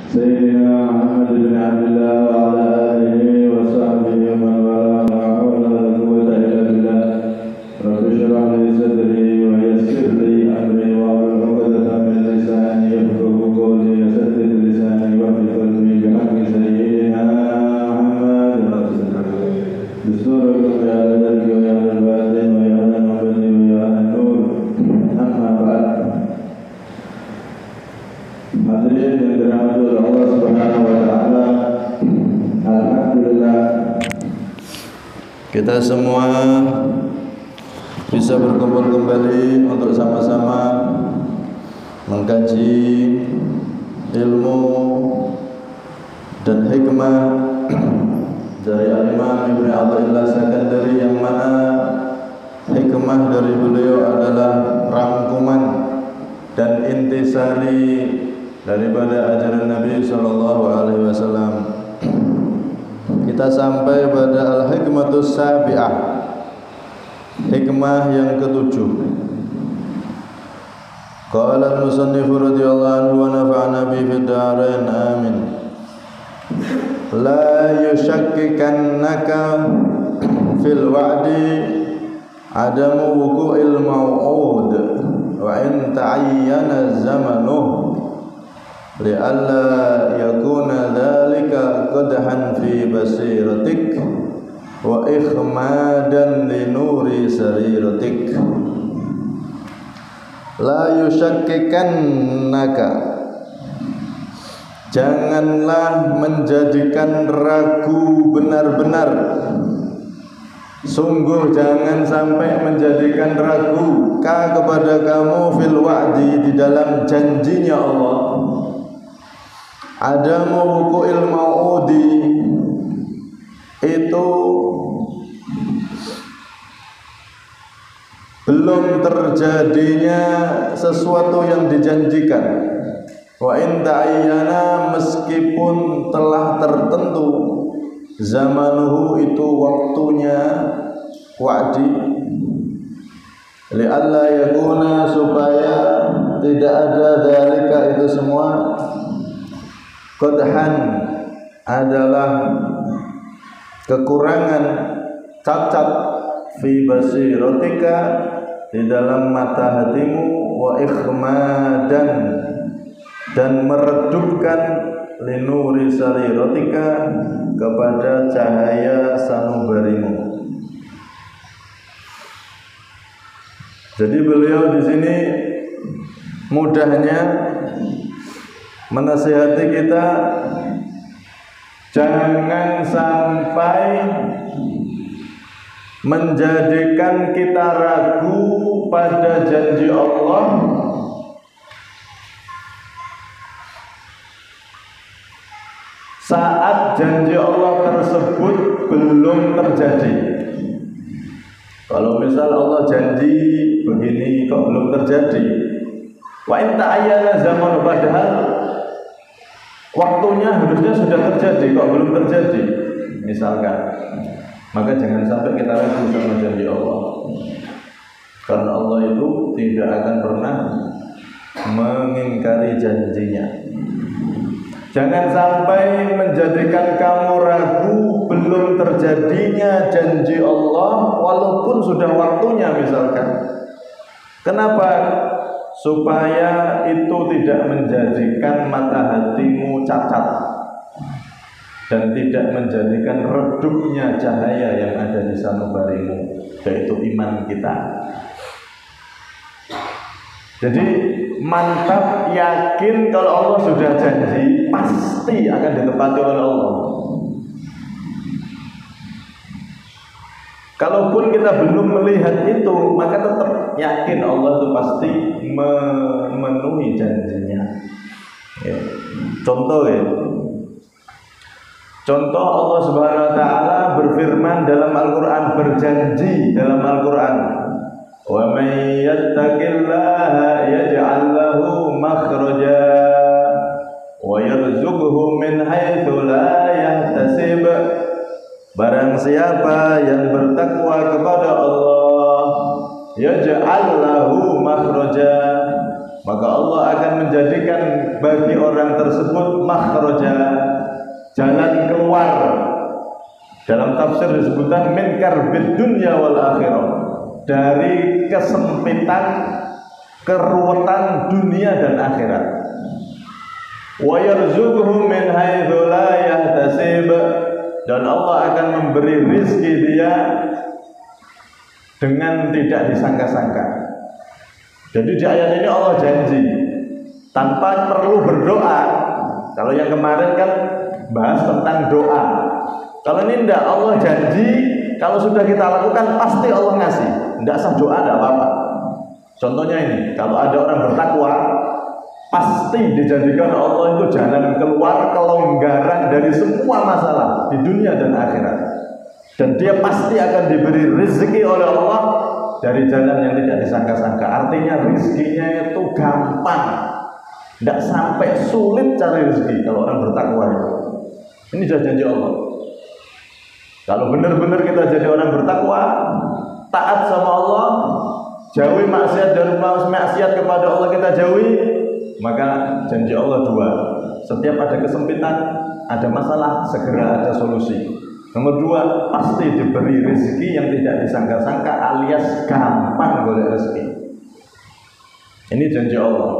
سيدنا محمد بن عبد الله وعلى آله وصحبه ومن والاه لا حول ولا قوة إلا بالله رب اشرح لي صدري ويسر لي أمري واحلل عقدة من لساني يفقهوا قولي وسدد لساني واهد قلبي بحق سيدنا محمد دستوركم يا لديك ويا للباطن ويا للمبدي ويا للنور أما بعد. Hadirin yang dirahmati oleh Allah Subhanahu wa taala. Alhamdulillah kita semua bisa berkumpul kembali untuk sama-sama mengkaji ilmu dan hikmah dari Imam Ibnu Athaillah Sakandari, yang mana hikmah dari beliau adalah rangkuman dan intisari daripada ajaran Nabi sallallahu alaihi wasallam. Kita sampai pada al-hikmatus sabi'ah, hikmah yang ketujuh. Qala al-musannif radhiyallahu anhu wa nafa'ana bi fid darain amin. La yushakkikannaka fil wa'di adamu wuqu'il maw'ud wa in ta'ayyana zamanuh li'alla yakuna dhalika qadhan fi basiratik wa ikhmadan li nuri sariratik. La yushakkikannaka, janganlah menjadikan ragu benar-benar, sungguh jangan sampai menjadikan ragu kepada kamu fil wa'di, di dalam janjinya Allah. Adamu wuqu'il mau'udi, itu belum terjadinya sesuatu yang dijanjikan. Wa in ta'ayyana, meskipun telah tertentu, zamanuhu, itu waktunya wa'di. Li'alla yakuna, supaya tidak ada dzalika, itu semua qadhan, adalah kekurangan, cacat, fi basiratika, di dalam mata hatimu, wa ikhmadan, dan meredupkan linuri sariratika, kepada cahaya sanubarimu. Jadi beliau di sini mudahnya menasihati kita, jangan sampai menjadikan kita ragu pada janji Allah saat janji Allah tersebut belum terjadi. Kalau misal Allah janji begini kok belum terjadi, wa in ta'ayyana zaman, padahal waktunya harusnya sudah terjadi kok belum terjadi misalkan, maka jangan sampai kita ragu sama janji Allah, karena Allah itu tidak akan pernah mengingkari janjinya. Jangan sampai menjadikan kamu ragu belum terjadinya janji Allah walaupun sudah waktunya misalkan. Kenapa? Supaya itu tidak menjadikan mata hatimu cacat dan tidak menjadikan redupnya cahaya yang ada di sanubarimu, yaitu iman kita. Jadi mantap, yakin kalau Allah sudah janji pasti akan ditepati oleh Allah. Kalaupun kita belum melihat itu, maka tetap yakin Allah itu pasti memenuhi janjinya. Ya. Contoh Allah Subhanahu wa taala berfirman dalam Al-Qur'an, berjanji dalam Al-Qur'an, wa may yattaqillaha yaj'al lahu makhraja wa yarzuqhu min haitsu la yahtasib. Barang siapa yang bertakwa kepada Allah, yaj'al lahu makhraja, maka Allah akan menjadikan bagi orang tersebut makhraja, jalan keluar. Dalam tafsir disebutkan min karbid dunya wal akhirah, dari kesempitan, keruwetan dunia dan akhirat. Wa yarzuquhu min haitsu la yahtasib, dan Allah akan memberi rizki dia dengan tidak disangka-sangka. Jadi di ayat ini Allah janji tanpa perlu berdoa. Kalau yang kemarin kan bahas tentang doa. Kalau ini tidak, Allah janji kalau sudah kita lakukan pasti Allah ngasih. Tidak sah doa, tidak apa-apa. Contohnya ini, kalau ada orang bertakwa, pasti dijanjikan Allah itu jalan keluar, kelonggaran dari semua masalah di dunia dan akhirat. Dan dia pasti akan diberi rezeki oleh Allah dari jalan yang tidak disangka-sangka. Artinya rezekinya itu gampang, tidak sampai sulit cari rezeki kalau orang bertakwa itu. Ini sudah janji Allah. Kalau benar-benar kita jadi orang bertakwa, taat sama Allah, jauhi maksiat dari maksiat kepada Allah kita jauhi, maka janji Allah dua. Setiap ada kesempitan, ada masalah, segera ada solusi. Nomor dua, pasti diberi rezeki yang tidak disangka-sangka alias gampang golek rezeki. Ini janji Allah.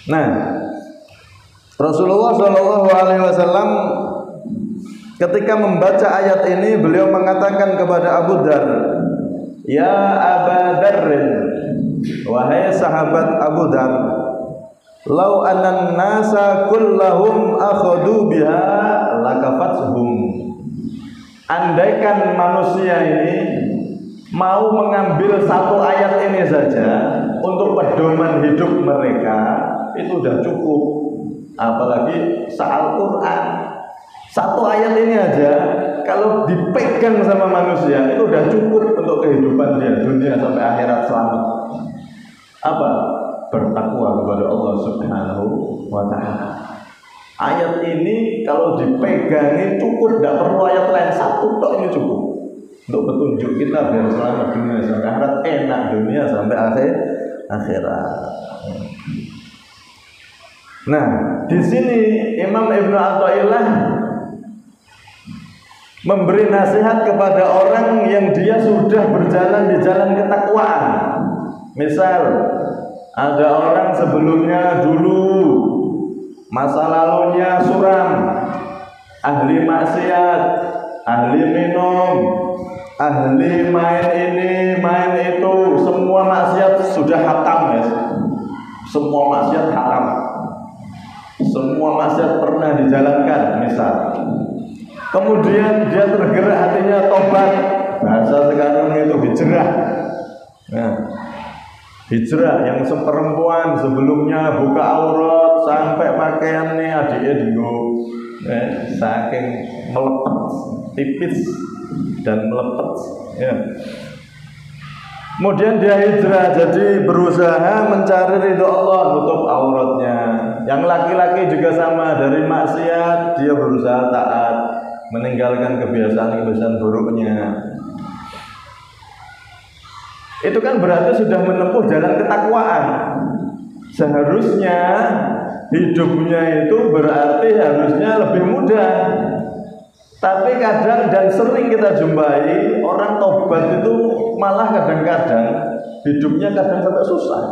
Nah, Rasulullah SAW ketika membaca ayat ini, beliau mengatakan kepada Abu Dar, ya Aba Darrin, wahai sahabat Abu Dar, lau anan nasa kullahum akhadu biha lakafathum. Andaikan manusia ini mau mengambil satu ayat ini saja untuk pedoman hidup mereka, itu sudah cukup. Apalagi soal Quran, satu ayat ini aja kalau dipegang sama manusia itu sudah cukup untuk kehidupan dia dunia sampai akhirat selamat. Apa? Bertakwa kepada Allah Subhanahu wa ta'ala. Ayat ini kalau dipegangi cukup, tidak perlu ayat lain, satu tok ini cukup untuk petunjuk kita biar selamat dunia sampai akhirat, enak dunia sampai akhirat. Nah, di sini Imam Ibnu Athaillah memberi nasihat kepada orang yang dia sudah berjalan di jalan ketakwaan. Misal ada orang sebelumnya dulu masa lalunya suram, ahli maksiat, ahli minum, ahli main ini, main itu, semua maksiat sudah hatam ya. Semua maksiat hatam. Semua maksiat pernah dijalankan misal. Kemudian dia tergerak hatinya tobat. Bahasa sekarang itu hijrah. Nah, hijrah yang seperempuan sebelumnya buka aurat sampai pakaiannya adiknya saking melepet, tipis dan melepet ya. Kemudian dia hijrah, jadi berusaha mencari ridho Allah, nutup auratnya. Yang laki-laki juga sama, dari maksiat dia berusaha taat, meninggalkan kebiasaan-kebiasaan buruknya. Itu kan berarti sudah menempuh jalan ketakwaan. Seharusnya hidupnya itu berarti harusnya lebih mudah. Tapi kadang dan sering kita jumpai orang tobat itu malah kadang-kadang hidupnya kadang sampai susah.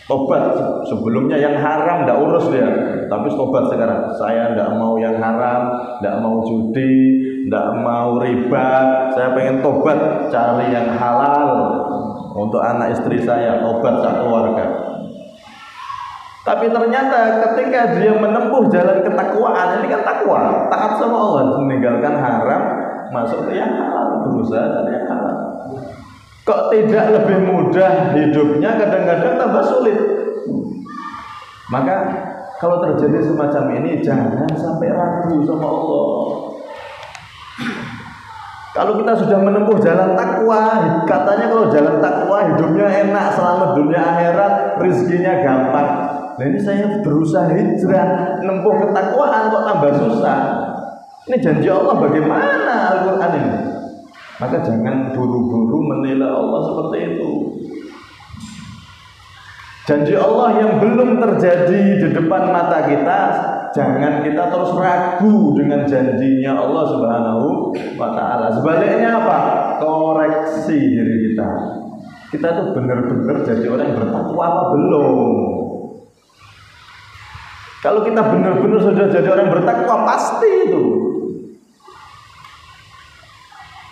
Tobat sebelumnya yang haram tidak urus dia, tapi tobat sekarang saya tidak mau yang haram, tidak mau judi, tidak mau riba, saya pengen tobat cari yang halal untuk anak istri saya, tobat satu keluarga. Tapi ternyata ketika dia menempuh jalan ketakwaan, ini kan takwa, taat sama Allah, meninggalkan haram, masuk ke yang halal, berusaha cari yang halal. Kok tidak lebih mudah hidupnya, kadang-kadang tambah sulit. Maka kalau terjadi semacam ini, jangan sampai ragu sama Allah. Kalau kita sudah menempuh jalan takwa, katanya kalau jalan takwa hidupnya enak, selamat dunia akhirat, rezekinya gampang. Nah ini saya berusaha hijrah, menempuh ketakwaan kok tambah susah. Ini janji Allah bagaimana Al-Quran ini? Maka jangan buru-buru menilai Allah seperti itu. Janji Allah yang belum terjadi di depan mata kita, jangan kita terus ragu dengan janjinya Allah Subhanahu wa Ta'ala. Sebaliknya apa? Koreksi diri kita. Kita tuh benar-benar jadi orang yang bertakwa apa belum? Kalau kita benar-benar sudah jadi orang yang bertakwa, pasti itu.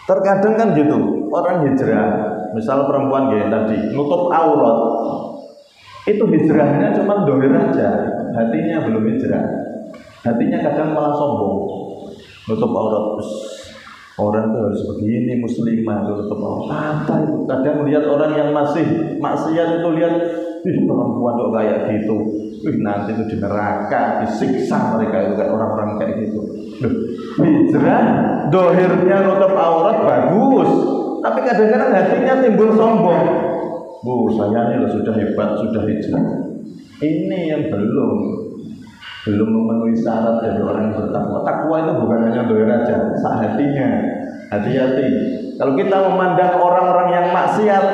Terkadang kan gitu, orang hijrah, misal perempuan kayak tadi, nutup aurat, itu hijrahnya cuma dohir aja, hatinya belum hijrah. Hatinya kadang malah sombong, nutup aurat. Orang tuh harus begini, muslimah itu nutup aurat. Apa itu? Kadang lihat orang yang masih maksiat itu lihat, perempuan kok kayak gitu, nanti itu di neraka, disiksa mereka itu kayak orang-orang kayak gitu. Hijrah, dohirnya nutup aurat bagus, tapi kadang-kadang hatinya timbul sombong. Bu, saya ini sudah hebat, sudah hijrah. Ini yang belum memenuhi syarat dari orang yang bertakwa. Takwa itu bukan hanya dohir aja, hatinya. Hati-hati. Kalau kita memandang orang-orang yang maksiat,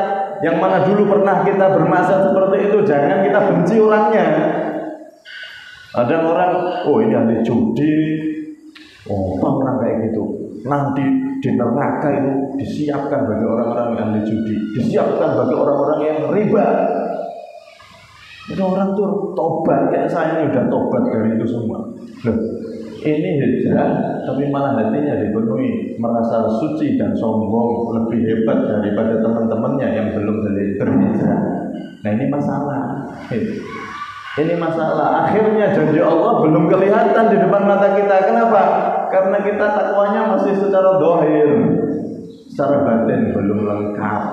yang mana dulu pernah kita bermaksiat seperti itu, jangan kita benci orangnya. Ada orang, oh ini ahli judi, oh orang kayak gitu. Nanti di neraka itu disiapkan bagi orang-orang yang ahli judi, disiapkan bagi orang-orang yang riba. Itu orang tuh tobat, kayak saya ini udah tobat dari itu semua. Loh, ini hijrah, tapi malah hatinya dipenuhi merasa suci dan sombong, lebih hebat daripada teman-temannya yang belum berhijrah. Nah ini masalah. Ini masalah. Akhirnya janji Allah belum kelihatan di depan mata kita. Kenapa? Karena kita takwanya masih secara dohir, secara batin belum lengkap.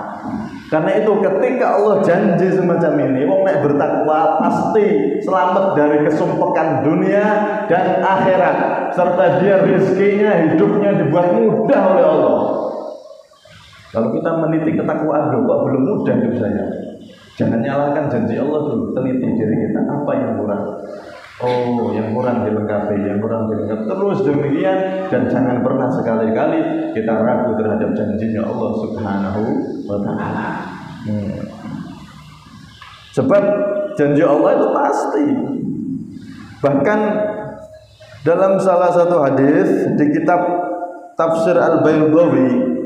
Karena itu ketika Allah janji semacam ini, wong nek bertakwa pasti selamat dari kesumpekan dunia dan akhirat, serta dia rezekinya, hidupnya dibuat mudah oleh Allah. Kalau kita meniti ketakwaan, kok belum mudah hidup saya? Jangan nyalakan janji Allah dulu, teliti diri kita apa yang kurang. Oh, yang kurang dilengkapi, yang kurang dilengkapi. Terus demikian, dan jangan pernah sekali-kali kita ragu terhadap janjinya Allah Subhanahu wa Ta'ala. Sebab janji Allah itu pasti. Bahkan dalam salah satu hadis di kitab Tafsir Al-Baydawi,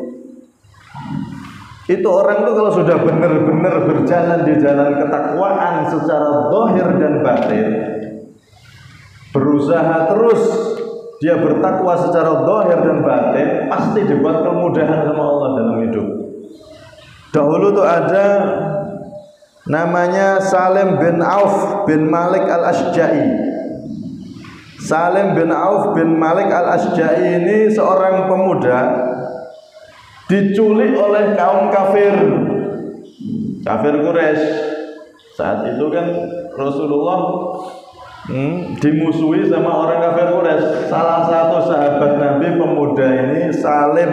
itu orang tuh kalau sudah benar-benar berjalan di jalan ketakwaan secara zahir dan batin, berusaha terus dia bertakwa secara zahir dan batin, pasti dibuat kemudahan sama Allah dalam hidup. Dahulu tuh ada namanya Salim bin Auf bin Malik Al-Asja'i. Salim bin Auf bin Malik Al-Asja'i ini seorang pemuda diculik oleh kaum kafir Quraisy. Saat itu kan Rasulullah dimusuhi sama orang kafir Quraisy. Salah satu sahabat Nabi pemuda ini, Salim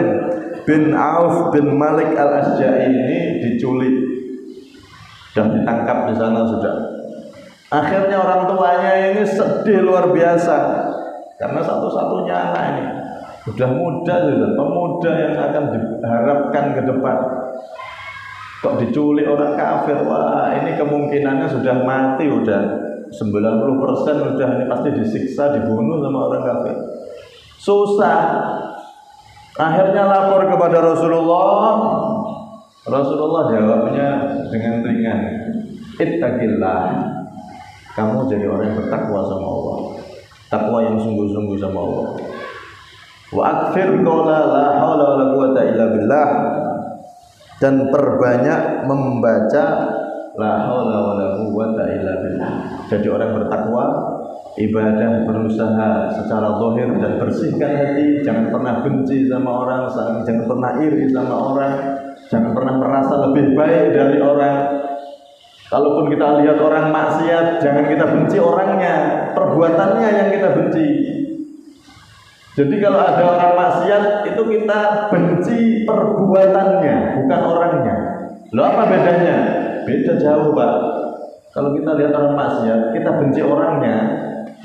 bin Auf bin Malik Al-Asja'i ini diculik dan ditangkap di sana sudah. Akhirnya orang tuanya ini sedih luar biasa karena satu-satunya anak ini sudah muda, sudah pemuda yang akan diharapkan ke depan, kok diculik orang kafir. Wah, ini kemungkinannya sudah mati, udah 90% udah ini pasti disiksa, dibunuh sama orang kafir. Susah. Akhirnya lapor kepada Rasulullah. Rasulullah jawabnya dengan ringan, ittaqillah. Kamu jadi orang yang bertakwa sama Allah, takwa yang sungguh-sungguh sama Allah. Wa akfir qawla la haula wala quwata illa billah, dan perbanyak membaca la haula wala quwata illa billah. Jadi orang bertakwa, ibadah, berusaha secara zahir dan bersihkan hati, jangan pernah benci sama orang, jangan pernah iri sama orang, jangan pernah merasa lebih baik dari orang. Kalaupun kita lihat orang maksiat, jangan kita benci orangnya, perbuatannya yang kita benci. Jadi kalau ada orang maksiat, itu kita benci perbuatannya, bukan orangnya. Loh, apa bedanya? Beda jauh, Pak. Kalau kita lihat orang maksiat, kita benci orangnya.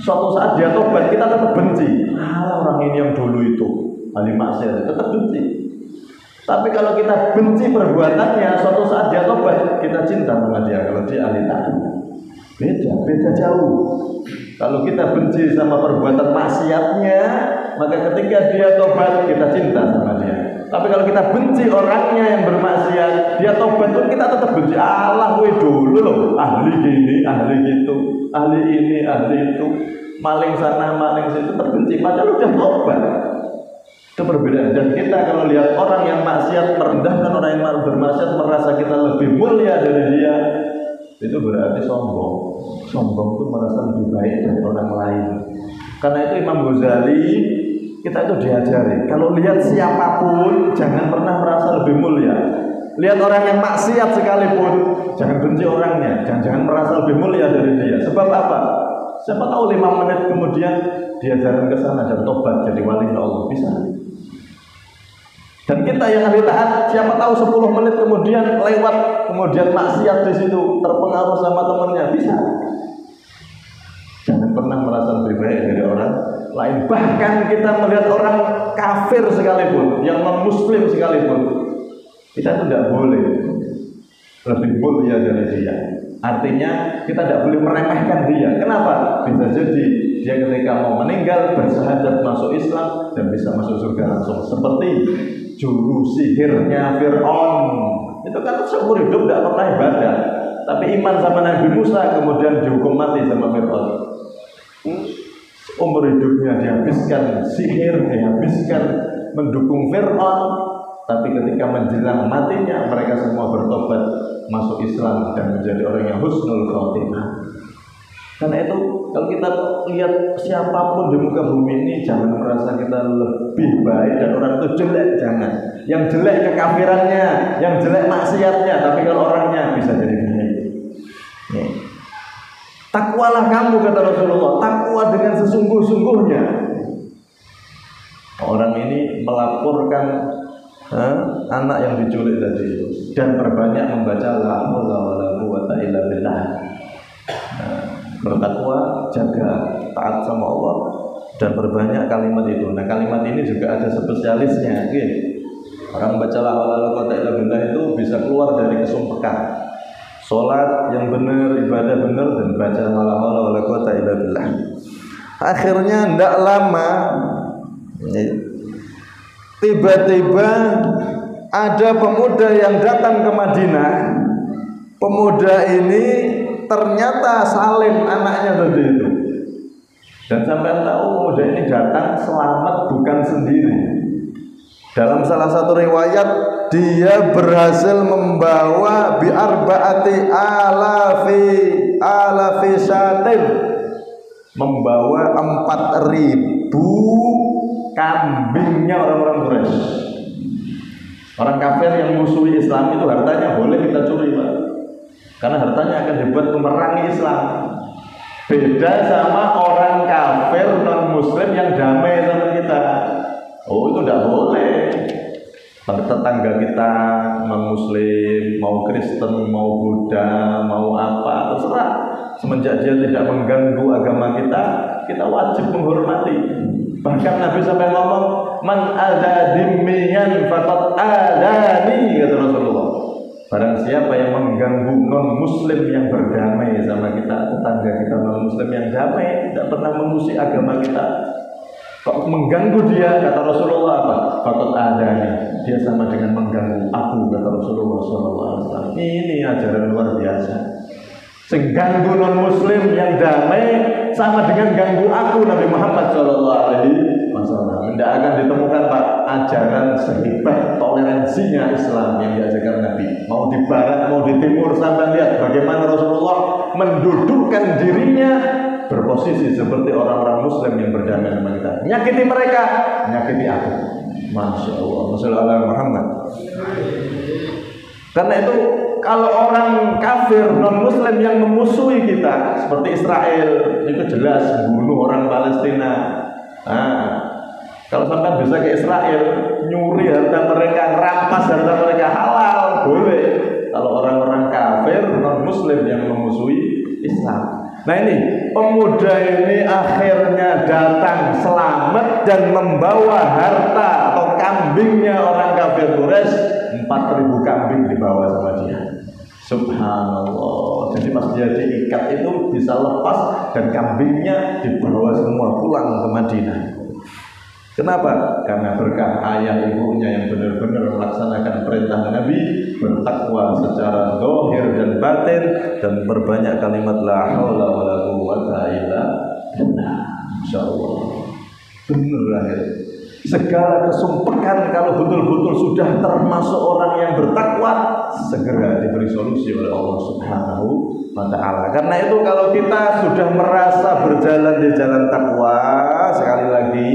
Suatu saat dia tobat, kita tetap benci. Orang ini yang dulu itu ahli maksiat, tetap benci. Tapi kalau kita benci perbuatannya, suatu saat dia tobat, kita cinta sama dia kalau dia ahli taat. Beda jauh. Kalau kita benci sama perbuatan maksiatnya, maka ketika dia tobat kita cinta sama dia. Tapi kalau kita benci orangnya yang bermaksiat, dia tobat pun kita tetap benci. Allah dulu loh, ahli gini, ahli gitu, ahli ini, ahli itu, maling sana, maling situ, terbenci. Padahal udah tobat. Itu perbedaan. Dan kita kalau lihat orang yang maksiat merendahkan orang yang bermaksiat, merasa kita lebih mulia dari dia, itu berarti sombong. Sombong itu merasa lebih baik dari orang lain. Karena itu Imam Ghazali kita itu diajari, kalau lihat siapapun jangan pernah merasa lebih mulia. Lihat orang yang maksiat sekalipun, jangan benci orangnya, jangan merasa lebih mulia dari dia. Sebab apa? Siapa tahu 5 menit kemudian dia jalan ke sana dan tobat jadi wali Allah, bisa. Dan kita yang ahli taat, siapa tahu 10 menit kemudian lewat, kemudian maksiat di situ, terpengaruh sama temannya, bisa. Jangan pernah merasa lebih baik dari orang lain. Bahkan kita melihat orang kafir sekalipun, yang non-muslim sekalipun, kita itu tidak boleh lebih mulia dari dia. Artinya kita tidak boleh meremehkan dia. Kenapa? Bisa jadi dia ketika mau meninggal bersyahadat masuk Islam dan bisa masuk surga langsung. Seperti juru sihirnya Fir'aun. Itu kan seumur hidup tidak pernah ibadah, tapi iman sama Nabi Musa, kemudian dihukum mati sama Fir'aun. Umur hidupnya dihabiskan sihir, dihabiskan mendukung Fir'aun, tapi ketika menjelang matinya mereka semua bertobat masuk Islam dan menjadi orang yang husnul khotimah. Karena itu kalau kita lihat siapapun di muka bumi ini, jangan merasa kita lebih baik dan orang itu jelek, jangan. Yang jelek kekafirannya, yang jelek maksiatnya, tapi kalau orangnya bisa jadi baik. Takwalah kamu, kata Rasulullah, takwa dengan sesungguh-sungguhnya. Orang ini melaporkan anak yang diculik tadi itu dan berbanyak membaca la haula wala quwata illa billah. Bertakwa, jaga, taat sama Allah dan berbanyak kalimat itu. Nah, kalimat ini juga ada spesialisnya. Orang baca la haula wala quwata illa billah itu bisa keluar dari kesumpekan. Salat yang benar, ibadah benar, dan baca la haula wala quwata illa billah. Akhirnya tidak lama tiba-tiba ada pemuda yang datang ke Madinah. Pemuda ini ternyata Salim anaknya tadi itu. Dan sampai tahu pemuda ini datang selamat bukan sendiri. Dalam salah satu riwayat dia berhasil membawa bi'arbaati alafi syatim, membawa 4.000 kambingnya orang-orang Quraisy. Orang kafir yang musuhi Islam itu hartanya boleh kita curi, Pak. Karena hartanya akan dibuat memerangi Islam. Beda sama orang kafir non-muslim yang damai sama kita. Oh, itu tidak boleh. Tetangga kita mau Muslim, mau Kristen, mau Buddha, mau apa, terserah. Semenjak dia tidak mengganggu agama kita, kita wajib menghormati. Bahkan Nabi sampai ngomong, man ada dimmiyan faqad adani, kata Rasulullah. Barang siapa yang mengganggu non-muslim yang berdamai sama kita, tetangga kita non-muslim yang damai, tidak pernah mengusik agama kita, kok mengganggu dia, kata Rasulullah apa? Faqad adani, dia sama dengan mengganggu aku, kata Rasulullah SAW. Ini ajaran luar biasa. Ganggu non-muslim yang damai sama dengan ganggu aku, Nabi Muhammad SAW. Tidak akan ditemukan, Pak, ajaran sehebat toleransinya Islam yang diajarkan Nabi. Mau di barat, mau di timur, sampai lihat bagaimana Rasulullah mendudukkan dirinya berposisi seperti orang-orang muslim yang berdamai dengan kita. Nyakiti mereka, nyakiti aku. Masya Allah, Masya Allah Muhammad. Karena itu kalau orang kafir non-muslim yang memusuhi kita seperti Israel, itu jelas bunuh orang Palestina. Kalau sampai bisa ke Israel, nyuri harta mereka, rampas harta mereka, halal, boleh. Kalau orang-orang kafir non-muslim yang memusuhi Islam. Nah, ini pemuda ini akhirnya datang selamat dan membawa harta atau kambingnya orang kafir Quraisy. 4.000 kambing dibawa sama dia. Subhanallah. Jadi pas dia diikat itu bisa lepas dan kambingnya dibawa semua pulang ke Madinah. Kenapa? Karena berkah ayah ibunya yang benar-benar melaksanakan perintah Nabi, bertakwa secara zahir dan batin, dan berbanyak kalimat la haula wala quwwata illa billah. Insyaallah. Benar ya. Segala kesumpekan kalau betul-betul sudah termasuk orang yang bertakwa, segera diberi solusi oleh Allah Subhanahu wa ta'ala. Karena itu kalau kita sudah merasa berjalan di jalan takwa, sekali lagi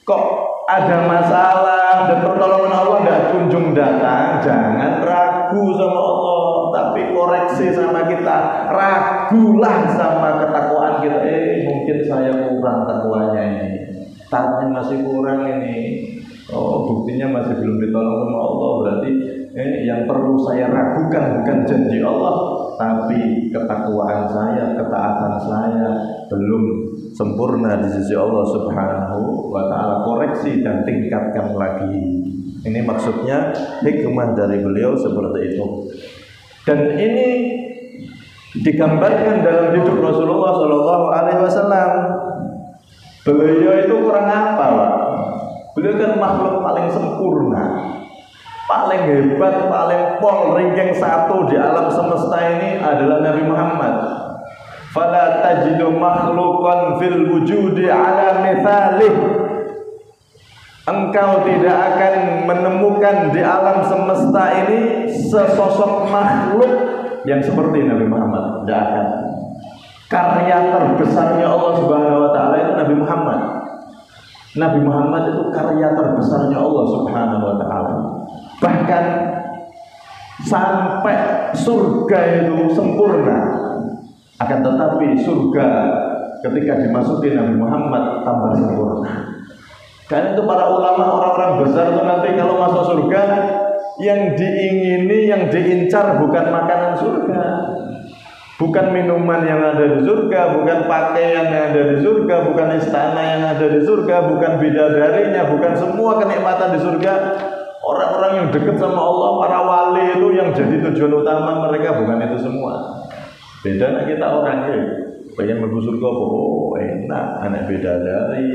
kok ada masalah dan pertolongan Allah tidak kunjung datang, jangan ragu sama Allah, tapi koreksi sama kita. Ragulah sama ketakwaan kita. Mungkin saya kurang takwanya ini, taknya masih kurang ini. Oh, buktinya masih belum ditolong sama Allah. Berarti yang perlu saya ragukan bukan janji Allah, tapi ketakwaan saya, ketaatan saya belum sempurna di sisi Allah Subhanahu wa ta'ala. Koreksi dan tingkatkan lagi. Ini maksudnya hikmah dari beliau seperti itu. Dan ini digambarkan dalam hidup Rasulullah Shallallahu Alaihi Wasallam. Beliau itu kurang apa, Pak? Beliau kan makhluk paling sempurna, paling hebat, paling pol, ranking 1 di alam semesta ini adalah Nabi Muhammad. Fala tajidu makhluqan fil wujudi ala mithalih. Engkau tidak akan menemukan di alam semesta ini sesosok makhluk yang seperti Nabi Muhammad. Tidak akan. Karya terbesarnya Allah Subhanahu wa ta'ala itu Nabi Muhammad. Nabi Muhammad itu karya terbesarnya Allah Subhanahu wa ta'ala. Bahkan sampai surga itu sempurna, akan tetapi surga ketika dimasuki Nabi Muhammad tambah sempurna. Karena itu para ulama, orang-orang besar itu nanti kalau masuk surga, yang diingini, yang diincar bukan makanan surga, bukan minuman yang ada di surga, bukan pakaian yang ada di surga, bukan istana yang ada di surga, bukan bidadarinya, bukan semua kenikmatan di surga. Orang-orang yang dekat sama Allah, para wali itu yang jadi tujuan utama mereka bukan itu semua. Beda kita orang pengen masuk surga, oh enak, anak bidadari,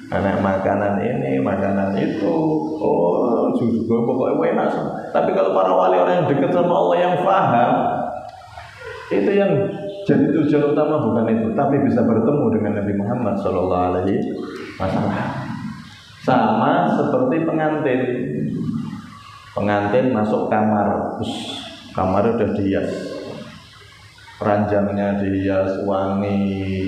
anak makanan ini, makanan itu, oh surga pokoknya enak. Tapi kalau para wali, orang yang dekat sama Allah, yang paham, itu yang jadi tujuan utama bukan itu, tapi bisa bertemu dengan Nabi Muhammad Sallallahu Alaihi Wasallam. Sama seperti pengantin. Pengantin masuk kamar, kamar udah dihias, ranjangnya dihias, wangi.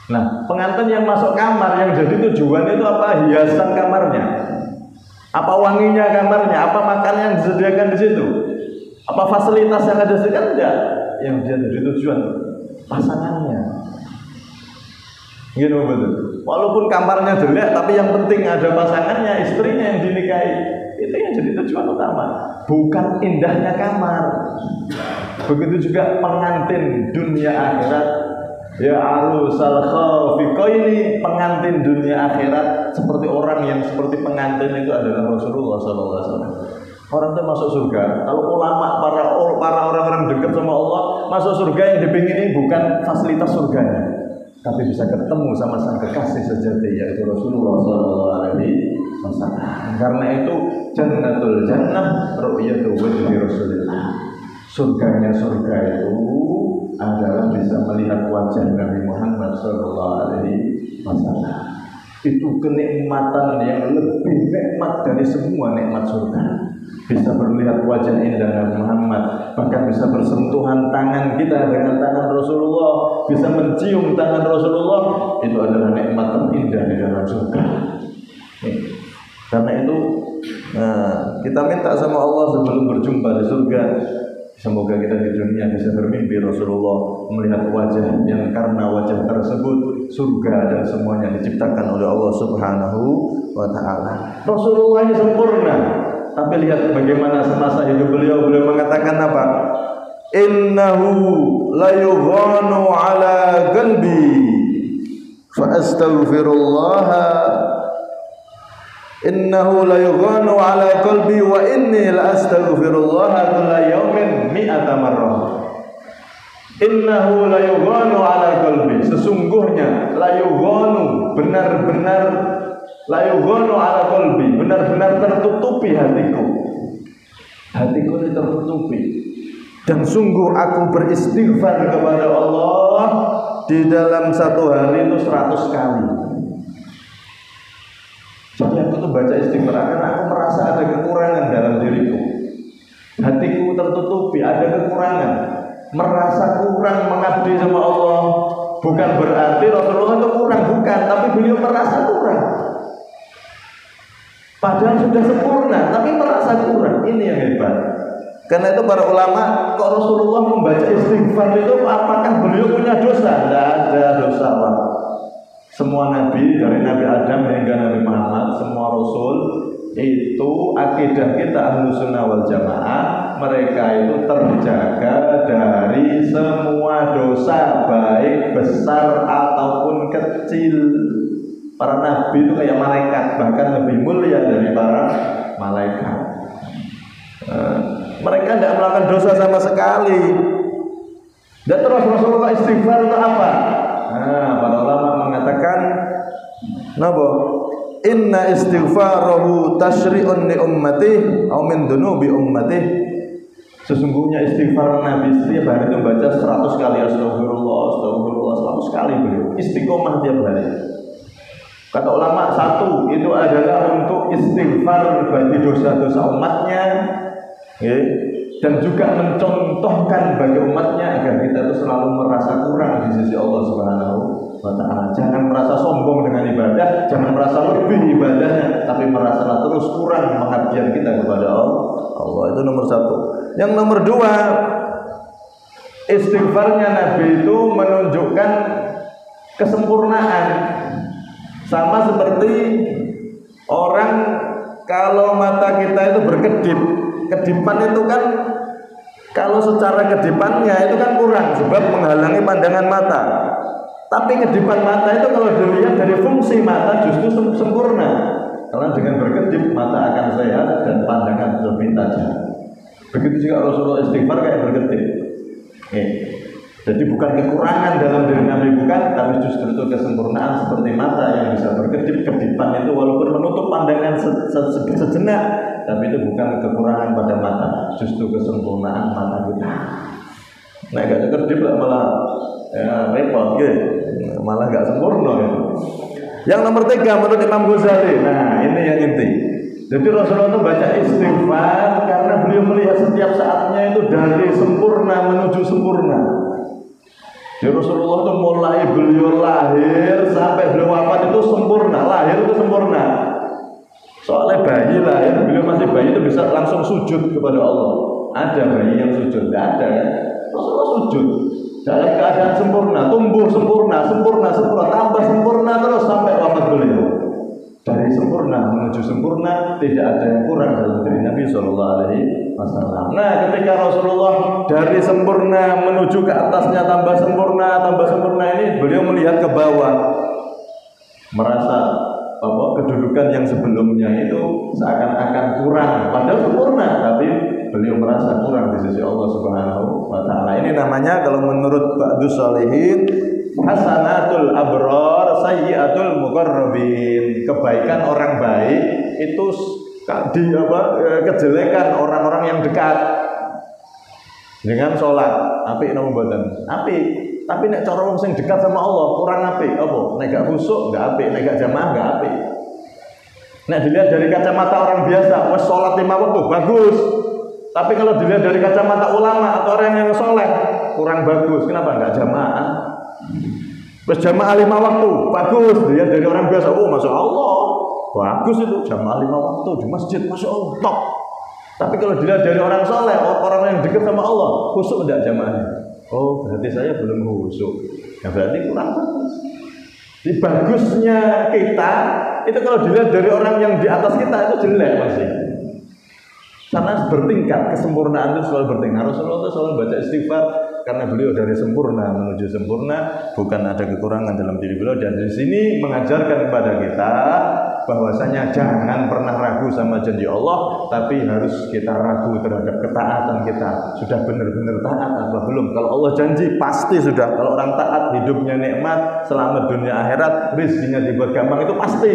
Nah, pengantin yang masuk kamar, yang jadi tujuan itu apa? Hiasan kamarnya, apa wanginya kamarnya, apa makanan yang disediakan di situ, apa fasilitas yang ada di situ, kan enggak. Yang jadi tujuan pasangannya. Gitu betul. Walaupun kamarnya jelek, tapi yang penting ada pasangannya, istrinya yang dinikahi. Itu yang jadi tujuan utama, bukan indahnya kamar. Begitu juga pengantin dunia akhirat. Ya arusal khafiqaini, pengantin dunia akhirat seperti orang yang seperti pengantin itu adalah Rasulullah SAW. Orang itu masuk surga. Kalau ulama, para orang-orang dekat sama Allah masuk surga, yang dipingin bukan fasilitas surganya, tapi bisa ketemu sama sang kekasih sejati, yaitu Rasulullah SAW. Karena itu jannatul jannah ru'yatu wajhi Rasulullah. Surganya surga itu adalah bisa melihat wajah Nabi Muhammad SAW. Itu kenikmatan yang lebih nikmat dari semua nikmat surga. Bisa melihat wajah indah Nabi Muhammad, bahkan bisa bersentuhan tangan kita dengan tangan Rasulullah, bisa mencium tangan Rasulullah. Itu adalah nikmat terindah di dalam surga. Karena itu kita minta sama Allah sebelum berjumpa di surga, semoga kita di dunia bisa bermimpi Rasulullah, melihat wajah yang karena wajah tersebut surga dan semuanya diciptakan oleh Allah Subhanahu wa ta'ala. Rasulullah ini sempurna, tapi lihat bagaimana semasa hidup beliau mengatakan apa? Innahu la yughanu ala qalbi fa astaghfirullah Innahu la yughanu ala qalbi wa inni la astaghfirullah kulla yaumin mi'ata marrah. Innahu la yughanu ala qalbi, sesungguhnya la yughanu, benar-benar la yughanu ala qalbi, benar-benar tertutupi hatiku. Hatiku ini tertutupi. Dan sungguh aku beristighfar kepada Allah di dalam satu hari itu 100 kali. Jadi aku tuh baca istighfar karena aku merasa ada kekurangan dalam diriku. Hatiku tertutupi, ada kekurangan, merasa kurang mengabdi sama Allah. Bukan berarti Rasulullah itu kurang, bukan, tapi beliau merasa kurang. Padahal sudah sempurna, tapi merasa kurang. Ini yang hebat. Karena itu para ulama, kok Rasulullah membaca istighfar itu apakah beliau punya dosa? Tidak ada dosa, Pak. Semua nabi dari Nabi Adam hingga Nabi Muhammad, semua rasul itu akidah kita Ahlussunnah wal Jamaah, mereka itu terjaga dari semua dosa baik besar ataupun kecil. Para nabi itu kayak malaikat, bahkan lebih mulia dari para malaikat. Mereka tidak melakukan dosa sama sekali. Dan terus Rasulullah istighfar itu apa? Para ulama mengatakan, napa? Inna istighfarahu tasyri'un li ummatihi aw min dunubi ummatihi. Sesungguhnya istighfar Nabi setiap hari itu baca 100 kali astagfirullah, astagfirullah, 100 kali beliau. Istiqomah tiap hari. Kata ulama, satu itu adalah untuk istighfar bagi dosa-dosa umatnya, dan juga mencontohkan bagi umatnya agar kita itu selalu merasa kurang di sisi Allah Subhanahu wa Ta'ala. Jangan merasa sombong dengan ibadah, jangan merasa lebih ibadahnya, tapi merasalah terus kurang pengabdian kita kepada Allah. Itu nomor satu. Yang nomor dua, istighfarnya Nabi itu menunjukkan kesempurnaan. Sama seperti orang kalau mata kita itu berkedip. Kedipan itu kan kalau secara kedipannya itu kan kurang sebab menghalangi pandangan mata. Tapi kedipan mata itu kalau dilihat dari fungsi mata justru sempurna. Karena dengan berkedip mata akan sehat dan pandangan lebih tajam. Begitu juga Rasulullah istighfar kayak berkedip. Jadi bukan kekurangan dalam diri Nabi, bukan, tapi justru itu kesempurnaan seperti mata yang bisa berkedip. Kedipan itu walaupun menutup pandangan sejenak, tapi itu bukan kekurangan pada mata, justru kesempurnaan mata kita. Nah, gak kedip malah repot, malah gak sempurna. Yang nomor 3 menurut Imam Ghazali. Nah, ini yang inti. Jadi Rasulullah itu baca istighfar karena beliau melihat setiap saatnya itu dari sempurna menuju sempurna. Jadi Rasulullah itu mulai beliau lahir sampai beliau wafat itu sempurna, lahir itu sempurna. Soalnya bayi lahir, beliau masih bayi itu bisa langsung sujud kepada Allah. Ada bayi yang sujud? Tidak ada kan? Rasulullah sujud dalam keadaan sempurna, tumbuh sempurna, tambah sempurna terus sampai wafat beliau. Dari sempurna menuju sempurna, tidak ada yang kurang dalam diri Nabi SAW. Nah, ketika Rasulullah dari sempurna menuju ke atasnya tambah sempurna ini, beliau melihat ke bawah, merasa bahwa kedudukan yang sebelumnya itu seakan-akan kurang, padahal sempurna, tapi beliau merasa kurang di sisi Allah Subhanahu wa Ta'ala. Ini namanya kalau menurut Ba'dus Shalihin, hasanatul abrar sayyiatul muqarrabin. Kebaikan orang baik itu kejelekan orang-orang yang dekat dengan sholat. Apik napa mboten? Apik. Tapi nek cara wong sing dekat sama Allah kurang apik apa? Nek gak khusuk enggak apik, nek gak jamaah enggak apik. Nek dilihat dari kacamata orang biasa, wes sholat 5 waktu bagus. Tapi kalau dilihat dari kacamata ulama atau orang yang soleh kurang bagus. Kenapa enggak jamaah? Wes jamaah 5 waktu bagus. Dilihat dari orang biasa, oh masya Allah bagus itu jamaah 5 waktu di masjid, masya Allah top. Tapi kalau dilihat dari orang soleh, orang yang dekat sama Allah, khusuk enggak jamaahnya? Oh berarti saya belum khusuk. Ya berarti kurang bagus. Di bagusnya kita itu kalau dilihat dari orang yang di atas kita itu jelek masih. Karena bertingkat, kesempurnaan itu selalu bertingkat. Rasulullah itu selalu baca istighfar karena beliau dari sempurna menuju sempurna, bukan ada kekurangan dalam diri beliau. Dan di sini mengajarkan kepada kita bahwasanya jangan pernah ragu sama janji Allah, tapi harus kita ragu terhadap ketaatan kita. Sudah benar-benar taat apa belum? Kalau Allah janji pasti sudah. Kalau orang taat hidupnya nikmat, selamat dunia akhirat, rezekinya dibuat gampang, itu pasti.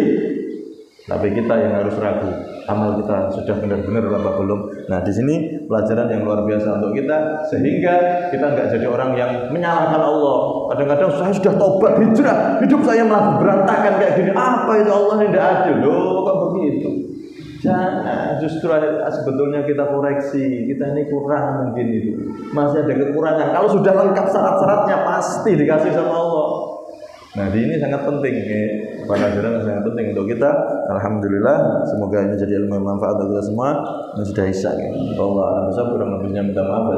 Tapi kita yang harus ragu, amal kita sudah benar-benar apa belum. Nah, di sini pelajaran yang luar biasa untuk kita, sehingga kita nggak jadi orang yang menyalahkan Allah. Kadang-kadang saya sudah tobat hijrah, hidup saya malah berantakan kayak gini. Apa itu Allah yang tidak adil? Loh, kok begitu? Jangan, justru sebetulnya kita koreksi, kita ini kurang mungkin itu. Masih ada kekurangan. Kalau sudah lengkap syarat-syaratnya pasti dikasih sama Allah. Nah, ini sangat penting, pelajaran yang sangat penting untuk kita. Alhamdulillah, semoga ini jadi ilmu yang manfaat untuk kita semua. Dan sudah isya. Allah kurang lebihnya minta maaf.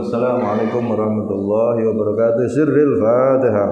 Assalamualaikum warahmatullahi wabarakatuh. Sirril Fatihah.